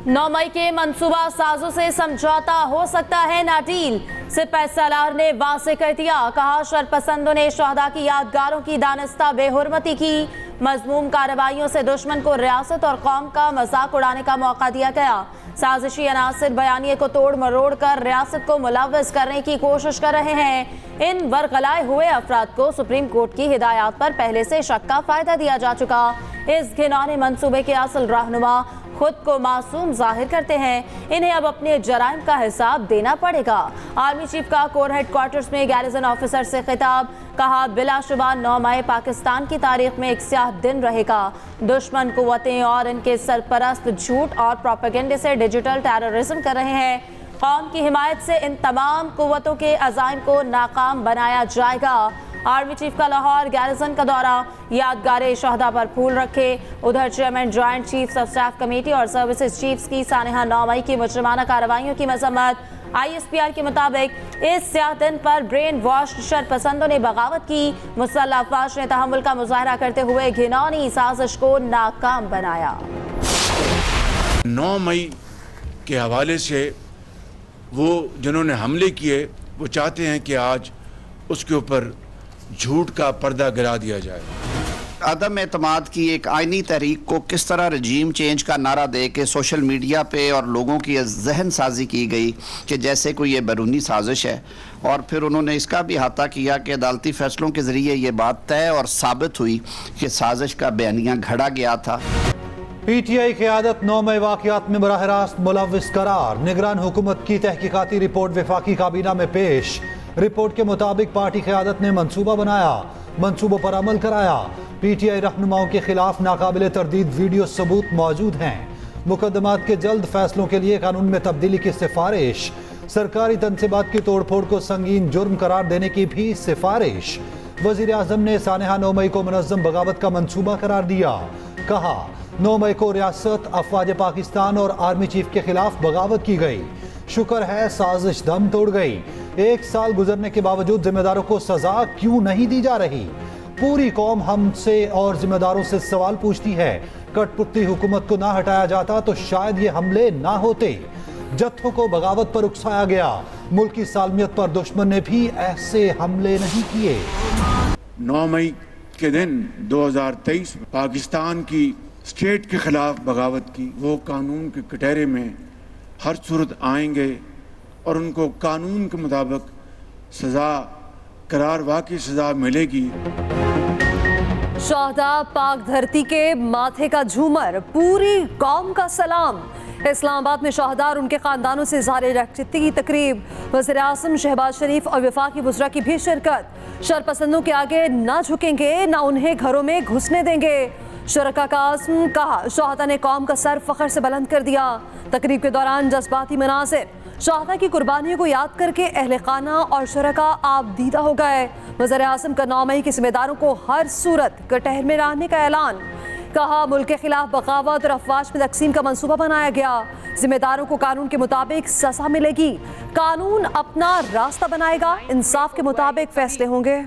9 मई के मंसूबा साजों से समझौता हो सकता है ना डील। सिपह सलार ने वाज़ेह कर दिया, कहा शरपसंदों ने शहदा की यादगारों की दानिस्ता बेहुरमती की। मजमूम कार्रवाइयों से दुश्मन को रियासत और कौम का मजाक उड़ाने का मौका दिया गया। साजिशी अनासिर बयानिए को तोड़ मरोड़ कर रियासत को मुलव्वस करने की कोशिश कर रहे हैं। इन वरगलाए हुए अफराद को सुप्रीम कोर्ट की हिदायत पर पहले से शक का फायदा दिया जा चुका। इस घिनौने मंसूबे के असल रहनुमा खुद को मासूम जाहिर करते हैं। इन्हें अब अपने जराइम का हिसाब देना पड़ेगा। आर्मी चीफ का कोर हेडक्वार्टर्स में गैरिजन ऑफिसर से खिताब, कहा बिलाशुबा 9 मई पाकिस्तान की तारीख में एक स्याह दिन रहेगा। दुश्मन कुव्वतें और इनके सरपरस्त झूठ और प्रोपेगेंडे से डिजिटल टेररिज्म कर रहे हैं। कौम की हिमायत से इन तमाम कुव्वतों के अज़ाइम को नाकाम बनाया जाएगा। आर्मी चीफ का लाहौर गैरिजन का दौरा, यादगारे शहदा पर फूल रखे। उधर chairman joint chiefs of staff committee और सर्विसेज चीफ्स की सानहा 9 मई की मुजरिमाना कार्रवाइयों की मजम्मत। ISPR के मुताबिक इस स्याह दिन पर ब्रेन वॉश शरपसंदों ने बगावत की। मुसल्लह अफवाज ने तहम्मुल का मुजाहरा करते हुए घिनौनी साजिश को नाकाम बनाया। 9 मई के हवाले से वो जिन्होंने हमले किए वो चाहते हैं कि आज उसके ऊपर झूठ का पर्दा गिरा दिया जाए। अदम एतमाद की एक आइनी तहरीक को किस तरह रजीम चेंज का नारा दे के सोशल मीडिया पे और लोगों की जहन साजी की गई कि जैसे कोई ये बैरूनी साजिश है, और फिर उन्होंने इसका भी अहाता किया कि अदालती फैसलों के ज़रिए ये बात तय और साबित हुई कि साजिश का बयानिया घड़ा गया था। PTI क़यादत 9 मई वाक़यात में बराह रास्त मुलव्विस करार। निगरान हुकूमत की तहकीकाती रिपोर्ट वफाकी काबीना में पेश। रिपोर्ट के मुताबिक पार्टी क़यादत ने मंसूबा बनाया, मंसूबों पर अमल कराया। PTI रहनुमाओं के खिलाफ नाकाबिले तरदीद वीडियो सबूत मौजूद हैं। मुकदमात के जल्द फैसलों के लिए कानून में तब्दीली की सिफारिश। सरकारी तनसीबात की तोड़फोड़ को संगीन जुर्म करार देने की भी सिफारिश। वज़ीर आज़म ने सानहा 9 मई को मुनज़्ज़म बगावत का मंसूबा करार दिया। कहा 9 मई को रियासत, अफवाज पाकिस्तान और आर्मी चीफ के खिलाफ बगावत की गई। शुक्र है साजिश दम तोड़ गई। 1 साल गुजरने के बावजूद जिम्मेदारों को सजा क्यों नहीं दी जा रही? पूरी कौम हमसे और जिम्मेदारों से सवाल पूछती है। कठपुतली हुकूमत को ना हटाया जाता तो शायद ये हमले ना होते। जत्थों को बगावत पर उकसाया गया। मुल्क की सालमियत पर दुश्मन ने भी ऐसे हमले नहीं किए। 9 मई के दिन 2023 पाकिस्तान की स्टेट के खिलाफ बगावत की, वो कानून के कटहरे में हर सूरत आएंगे और उनको कानून के मुताबिक सजा करार वाकई सजा मिलेगी। शहदा पाक धरती के माथे का झूमर, पूरी कौम का सलाम। इस्लामाबाद में शहदा और उनके खानदानों से इज़हार यकजहती की तकरीब। वज़ीर आज़म शहबाज शरीफ और वफाकी वज़रा की भी शिरकत। शरपसंदों के आगे ना झुकेंगे, ना उन्हें घरों में घुसने देंगे। शुरका का आज़म, कहा शहदा ने कौम का सर फख्र से बुलंद कर दिया। तकरीब के दौरान जज्बाती मनाज़िर, शहदा की कुर्बानियों को याद करके अहले खाना और शुरका आबदीदा हो गए। वज़ीर आज़म का 9 मई के जिम्मेदारों को हर सूरत कटहर में रहने का ऐलान। कहा मुल्क के खिलाफ बगावत और अफवाज में तकसीम का मंसूबा बनाया गया। जिम्मेदारों को कानून के मुताबिक सजा मिलेगी। कानून अपना रास्ता बनाएगा, इंसाफ के मुताबिक फैसले होंगे।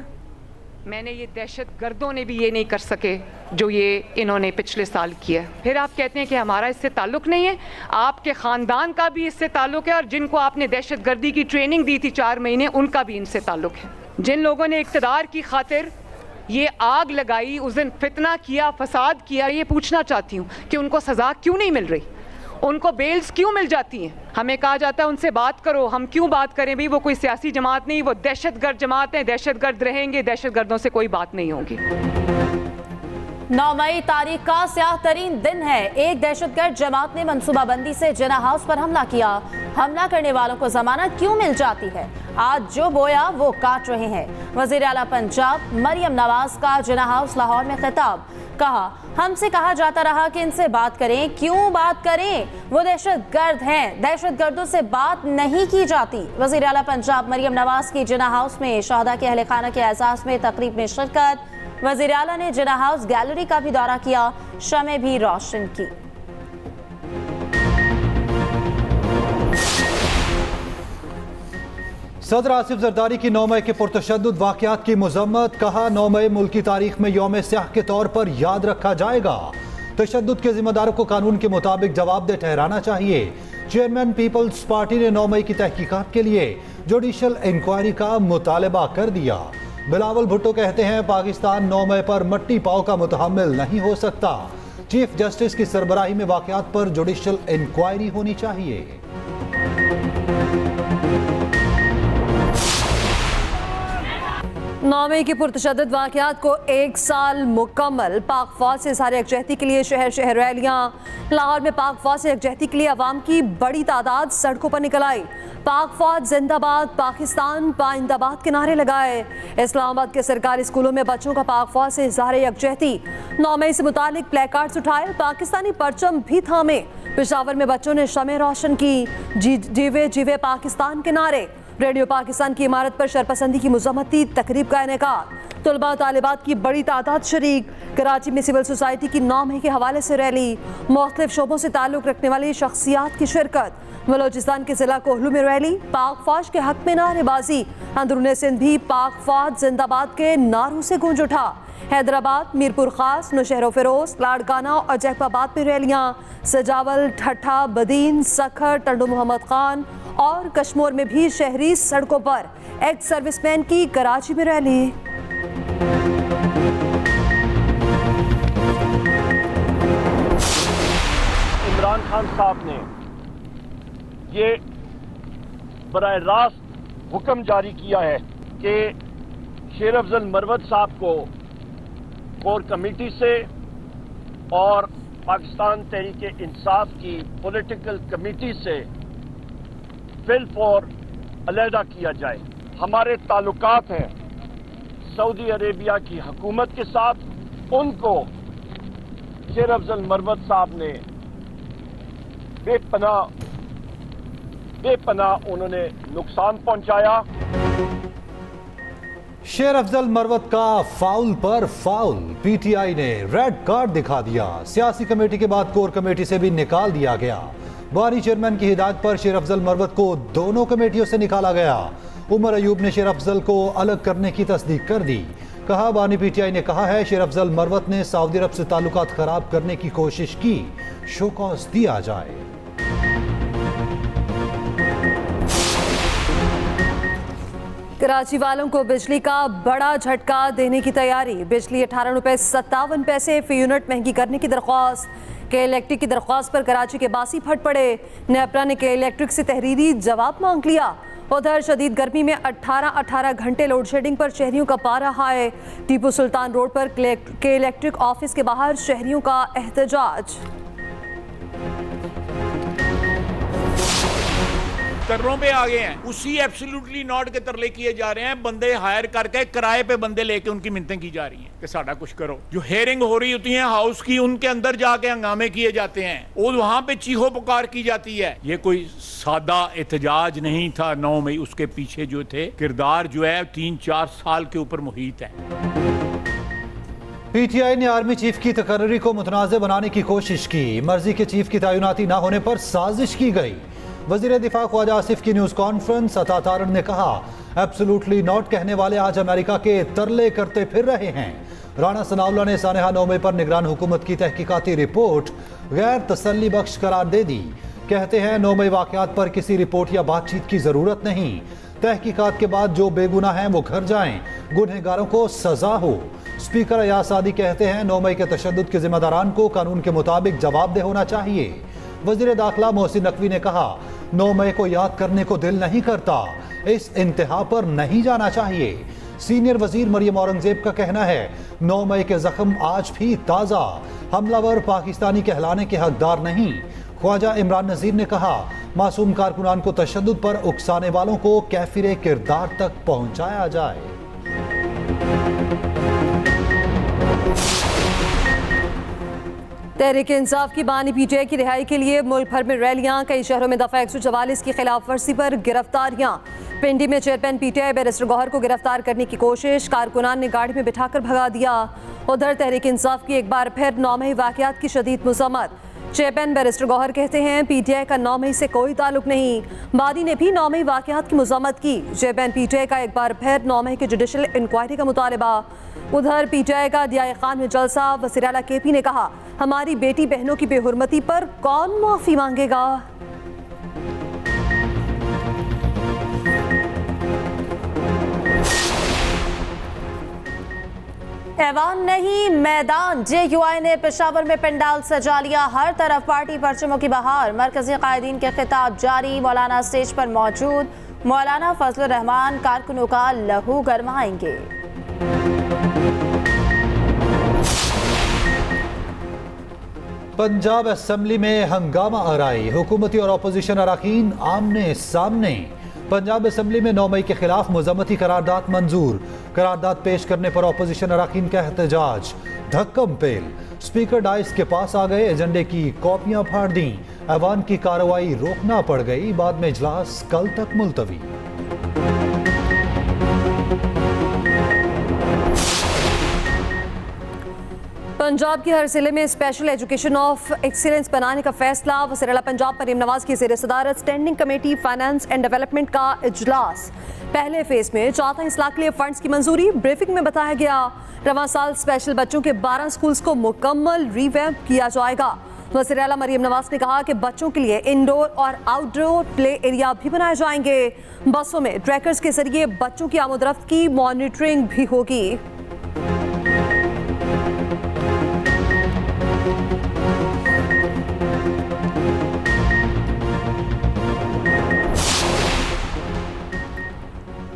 मैंने ये दहशत गर्दों ने भी ये नहीं कर सके जो ये इन्होंने पिछले साल किया। फिर आप कहते हैं कि हमारा इससे ताल्लुक़ नहीं है। आपके ख़ानदान का भी इससे ताल्लुक़ है, और जिनको आपने दहशत गर्दी की ट्रेनिंग दी थी 4 महीने, उनका भी इनसे ताल्लुक़ है। जिन लोगों ने इक़्तिदार की खातिर ये आग लगाई, उस दिन फितना किया, फसाद किया, ये पूछना चाहती हूँ कि उनको सज़ा क्यों नहीं मिल रही? उनको बेल्स क्यों मिल जाती हैं? हमें कहा जाता है उनसे बात करो। हम क्यों बात करें भाई? वो कोई सियासी जमात नहीं, वो दहशतगर्द जमात है। दहशतगर्द रहेंगे, दहशतगर्दों से कोई बात नहीं होगी। 9 मई तारीख का स्याह तरीन दिन है। एक दहशतगर्द जमात ने मंसूबाबंदी से जिना हाउस पर हमला किया। हमला करने वालों को जमानत क्यों मिल जाती है? आज जो बोया वो काट रहे हैं। वजीर आला पंजाब मरियम नवाज का जिना हाउस लाहौर में खिताब। कहा हमसे कहा जाता रहा कि इनसे बात करें, क्यों बात करें? वो दहशतगर्द हैं, दहशतगर्दों से बात नहीं की जाती। वजीर आला पंजाब मरियम नवाज की जिना हाउस में शहदा के अहले खाना के एजाज़ में तकरीब में शिरकत। वज़ीर आला ने जिना हाउस गैलरी का भी दौरा किया, शमें भी रोशन की। सदर आसिफ जरदारी की 9 मई के पुरतशद्दुद वाक़यात की मज़म्मत। कहा 9 मई मुल्क की तारीख में यौम स्याह के तौर पर याद रखा जाएगा। तशद्दुद के जिम्मेदारों को कानून के मुताबिक जवाबदेह ठहराना चाहिए। चेयरमैन पीपल्स पार्टी ने 9 मई की तहकीकात के लिए जुडिशल इंक्वायरी का मुतालबा कर दिया। बिलावल भुट्टो कहते हैं पाकिस्तान 9 मई पर मट्टी पाव का मुतहम्मिल नहीं हो सकता। चीफ जस्टिस की सरबराही में वाकयात पर जुडिशल इंक्वायरी होनी चाहिए। 9 मई की पुरतशद्दुद वाक़यात को 1 साल मुकम्मल। पाक फौज से इज़हार यकजहती के लिए शहर शहर रैलियाँ। लाहौर में पाक फौज से यकजहती के लिए अवाम की बड़ी तादाद सड़कों पर निकल आई। पाक फौज जिंदाबाद, पाकिस्तान पाइंदाबाद के नारे लगाए। इस्लामाबाद के सरकारी स्कूलों में बच्चों का पाक फौज से इज़हार यकजहती। 9 मई से मुतालिक प्ले कार्ड्स उठाए, पाकिस्तानी परचम भी थामे। पेशावर में बच्चों ने शमें रोशन की, जीवे जीवे पाकिस्तान के नारे। रेडियो पाकिस्तान की इमारत पर शरपसंदी की मुज़म्मती तकरीब का इनेकाद। तलबा तालिबात की बड़ी तादाद शरीक। कराची में सिविल सोसाइटी की 9 मई के हवाले से रैली। मुख्तलिफ शोबों से ताल्लुक़ रखने वाली शख्सियात की शिरकत। बलोचिस्तान के जिला कोहलू में रैली। पाक फौज के हक में नारेबाजी। अंदरूने सिंध भी पाक फौज जिंदाबाद के नारों से गूंज उठा। हैदराबाद, मीरपुर खास, नौशहरो फिरोज, लाड़काना और जैकबाबाद में रैलियाँ। सजावल, ठट्ठा, बदीन, सखर, टंडो मोहम्मद खान और कश्मीर में भी शहरी सड़कों पर। एक्स सर्विसमैन की कराची में रैली। इमरान खान साहब ने ये बराह रास्त हुक्म जारी किया है कि शेर अफजल मरवत साहब को कोर कमेटी से और पाकिस्तान तहरीक इंसाफ की पॉलिटिकल कमेटी से बिलफौर अलहदा किया जाए। हमारे ताल्लुकात हैं सऊदी अरेबिया की हुकूमत के साथ। उनको शेर अफजल मरवत साहब ने बेपनाह उन्होंने नुकसान पहुंचाया। शेर अफजल मरवत का फाउल पर फाउल। पीटीआई ने रेड कार्ड दिखा दिया। सियासी कमेटी के बाद कोर कमेटी से भी निकाल दिया गया। बानी चेयरमैन की हिदायत पर शेर अफजल मरवत को दोनों कमेटियों से निकाला गया। उमर अयूब ने शेर अफजल को अलग करने की तस्दीक कर दी। कहा, बानी पीटीआई ने कहा है शेर अफजल मरवत ने सऊदी अरब से ताल्लुकात खराब करने की कोशिश की, शोकॉज दिया जाए। कराची वालों को बिजली का बड़ा झटका देने की तैयारी। बिजली 18 रुपए 57 पैसे फी यूनिट महंगी करने की दरख्वास्त। के इलेक्ट्रिक की दरख्वास्त पर कराची के बासी फट पड़े। नेपरा ने के इलेक्ट्रिक से तहरीरी जवाब मांग लिया। उधर शदीद गर्मी में 18 घंटे लोड शेडिंग पर शहरियों का पारा हाय। टीपू सुल्तान रोड पर के इलेक्ट्रिक ऑफिस के बाहर शहरियों का एहतजाज। तरलों पे आ गए हैं, उसी एब्सोल्युटली नॉट के तरले किए जा रहे हैं। बंदे हायर करके किराए पे बंदे लेके उनकी मिन्नतें की जा रही हैं कि साडा कुछ करो। जो हेयरिंग हो रही होती है हाउस की, उनके अंदर जाके हंगामे किए जाते हैं और वहां पे चीखो पुकार की जाती है। ये कोई सादा एहतजाज नहीं था 9 मई। उसके पीछे जो थे किरदार जो है 3-4 साल के ऊपर मुहित है। पीटीआई ने आर्मी चीफ की तकर्री को मुतनाज़ बनाने की कोशिश की। मर्जी के चीफ की तैनाती न होने पर साजिश की गई। वज़ीर दिफा ख्वाजा आसिफ की न्यूज़ कॉन्फ्रेंस। अता तारन ने कहा, एब्सोल्युटली नॉट कहने वाले आज अमेरिका के तरले करते फिर रहे हैं। राणा सनाउल्लाह ने सानेहा 9 मई पर निगरान हुकूमत की तहकीकाती रिपोर्ट गैर तसल्ली बख्श करार दे दी। कहते हैं 9 मई वाक़यात पर किसी रिपोर्ट या बातचीत की ज़रूरत नहीं। तहकीकात के बाद जो बेगुनाह हैं वो घर जाएं, गुनहगारों को सजा हो। स्पीकर अयाज सादी कहते हैं 9 मई के तशद्दुद के जिम्मेदारान को कानून के मुताबिक जवाबदेह होना चाहिए। वज़ीर दाखिला मोहसिन नकवी ने कहा, 9 मई को याद करने को दिल नहीं करता, इस इंतहा पर नहीं जाना चाहिए। सीनियर वजीर मरियम औरंगजेब का कहना है 9 मई के जख्म आज भी ताज़ा, हमलावर पाकिस्तानी कहलाने के हकदार नहीं। ख्वाजा इमरान नज़ीर ने कहा, मासूम कारकुनान को तशद्दुद पर उकसाने वालों को कैफिर किरदार तक पहुंचाया जाए। तहरीक इंसाफ की बानी पीटीआई की रिहाई के लिए मुल्क भर में रैलियां। कई शहरों में दफा 144 की खिलाफ वर्जी पर गिरफ्तारियां। पिंडी में चेयरमैन पीटीआई बैरिस्टर गौहर को गिरफ्तार करने की कोशिश, कारकुनान ने गाड़ी में बिठाकर भगा दिया। उधर तहरीक इंसाफ की एक बार फिर 9 मई वाकयात की शदीद मजम्मत। चेयरमैन बैरिस्टर गौहर कहते हैं पीटीआई का 9 मई से कोई ताल्लुक नहीं। बादी ने भी 9 मई वाकयात की मज़म्मत की। चेयरमैन पीटीआई का एक बार फिर 9 मई की जुडिशल इंक्वायरी का मुतालबा। उधर पीटीआई का दियाए खान में जलसा। वज़ीर आला केपी ने कहा हमारी बेटी बहनों की बेहुरमती पर कौन माफी मांगेगा। ऐवान नहीं मैदान, JUI ने पेशावर में पंडाल सजा लिया। हर तरफ पार्टी परचमों की बहार। मरकजी कायदीन के खिताब जारी। मौलाना स्टेज पर मौजूद। मौलाना फजलुर रहमान कारकुनों का लहू गरमाएंगे। पंजाब असेंबली में हंगामा आराई। हुकूमती और अपोजिशन अरकान आमने सामने। पंजाब असेंबली में 9 मई के खिलाफ मजम्मती करारदाद मंजूर। करारदाद पेश करने पर अपोजिशन अरकान का एहतजाज। धक्कम पेल। स्पीकर डाइस के पास आ गए। एजेंडे की कॉपियां फाड़ दी। ऐवान की कार्रवाई रोकना पड़ गई। बाद में इजलास कल तक मुलतवी। पंजाब के हर जिले में स्पेशल एजुकेशन ऑफ एक्सीलेंस बनाने का फैसला। वज़ीर आला पंजाब मरीम नवाज की ज़ेर सदारत standing committee finance and development का इजलास। पहले फेज में 4 लाख के लिए फंड्स की मंजूरी। ब्रीफिंग में बताया गया रवां साल स्पेशल बच्चों के 12 स्कूल्स को मुकम्मल रीवैम्प किया जाएगा। वज़ीर आला मरीम नवाज ने कहा कि बच्चों के लिए इंडोर और आउटडोर प्ले एरिया भी बनाए जाएंगे। बसों में ट्रैकर्स के जरिए बच्चों की आमदरफ्त की मॉनिटरिंग भी होगी।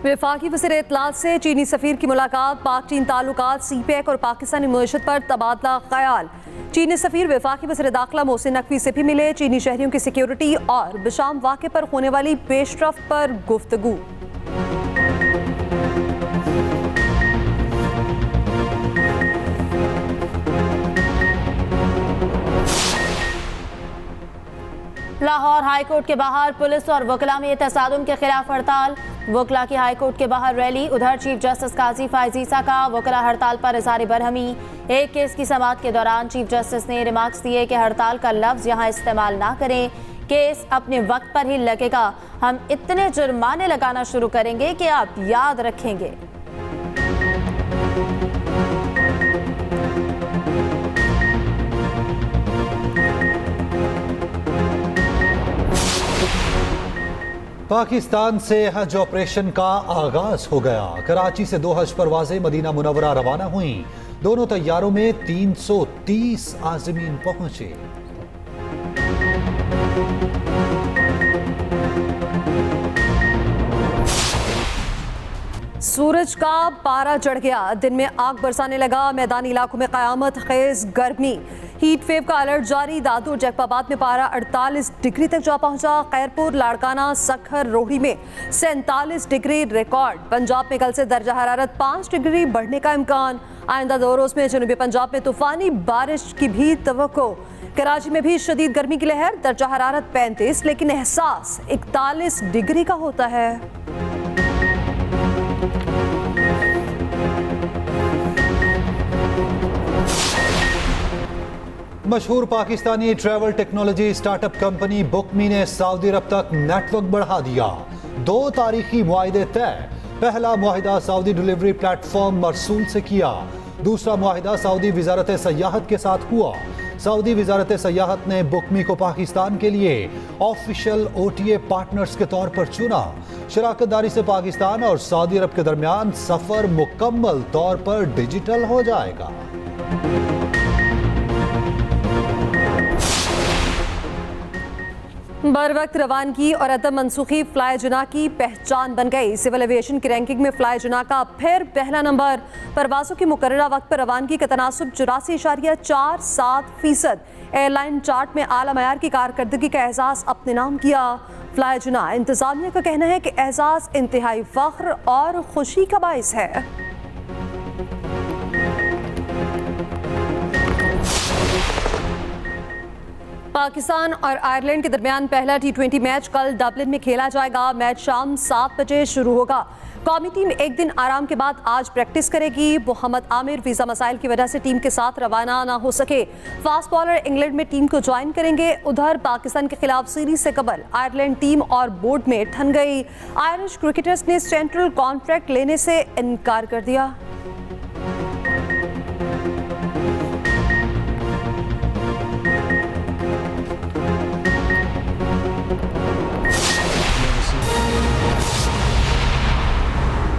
वफाकी वज़ीर इत्तलात से चीनी सफ़ीर की मुलाकात। पाक चीन ताल्लुकात, CPEC और पाकिस्तानी मईशत पर तबादला ख्याल। चीनी सफ़ीर वफाकी वज़ीर दाखिला मोहसिन नकवी से भी मिले। चीनी शहरियों की सिक्योरिटी और बिशाम वाक़े पर होने वाली पेशरफ्त पर गुफ्तगू। लाहौर हाईकोर्ट के बाहर पुलिस और वकला में तसादुम के खिलाफ हड़ताल। वकला की हाईकोर्ट के बाहर रैली। उधर चीफ जस्टिस काजी फायज ईसा का वकला हड़ताल पर इज़हार बरहमी। एक केस की समाअत के दौरान चीफ जस्टिस ने रिमार्क्स दिए कि हड़ताल का लफ्ज़ यहाँ इस्तेमाल ना करें। केस अपने वक्त पर ही लगेगा। हम इतने जुर्माने लगाना शुरू करेंगे कि आप याद रखेंगे। पाकिस्तान से हज ऑपरेशन का आगाज हो गया। कराची से 2 हज परवाज़ें मदीना मुनव्वरा रवाना हुई। दोनों तैयारों में 330 आज़मीन पहुंचे। सूरज का पारा चढ़ गया। दिन में आग बरसाने लगा। मैदानी इलाकों में क़यामत खेज गर्मी। हीट वेव का अलर्ट जारी। दादू और जैकबाबाद में पारा 48 डिग्री तक जा पहुंचा। खैरपुर, लाड़काना, सखर, रोहड़ी में 47 डिग्री रिकॉर्ड। पंजाब में कल से दर्जा हरारत 5 डिग्री बढ़ने का इम्कान। आइंदा 2 रोज में जनूबी पंजाब में तूफानी बारिश की भी तवक्को। कराची में भी शदीद गर्मी की लहर। दर्जा हरारत 35 लेकिन एहसास 41 डिग्री का होता है। मशहूर Pakistani travel technology startup company Bookme ने सऊदी अरब तक नेटवर्क बढ़ा दिया। 2 तारीखी मुआहदे तय। पहला मुआहदा सऊदी डिलीवरी प्लेटफॉर्म मरसूल से किया। दूसरा मुआहदा सऊदी वजारत सयाहत के साथ हुआ। सऊदी वजारत सयाहत ने बुकमी को पाकिस्तान के लिए ऑफिशियल OTA पार्टनर्स के तौर पर चुना। शराकतदारी से पाकिस्तान और सऊदी अरब के दरमियान सफर मुकम्मल तौर पर डिजिटल हो जाएगा। बर वक्त रवानगी और अदम मनसूखी फ्लाई जुना की पहचान बन गई। सिविल एविएशन की रैंकिंग में फ्लाई जुना का फिर पहला नंबर। परवाजों की मुकर्ररा वक्त पर रवानगी का तनासुब 84.47%। एयरलाइन चार्ट में आला मयार की कारकर्दगी का एहसास अपने नाम किया। फ्लाई जुना इंतजामिया का कहना है कि एहसास इंतहाई फख्र और खुशी का बाइस है। पाकिस्तान और आयरलैंड के दरमियान पहला T20 मैच कल डबलिन में खेला जाएगा। मैच शाम 7 बजे शुरू होगा। कौमी टीम एक दिन आराम के बाद आज प्रैक्टिस करेगी। मोहम्मद आमिर वीजा मसाइल की वजह से टीम के साथ रवाना ना हो सके। फास्ट बॉलर इंग्लैंड में टीम को ज्वाइन करेंगे। उधर पाकिस्तान के खिलाफ सीरीज से कबल आयरलैंड टीम और बोर्ड में ठन गई। आयरिश क्रिकेटर्स ने सेंट्रल कॉन्ट्रैक्ट लेने से इनकार कर दिया।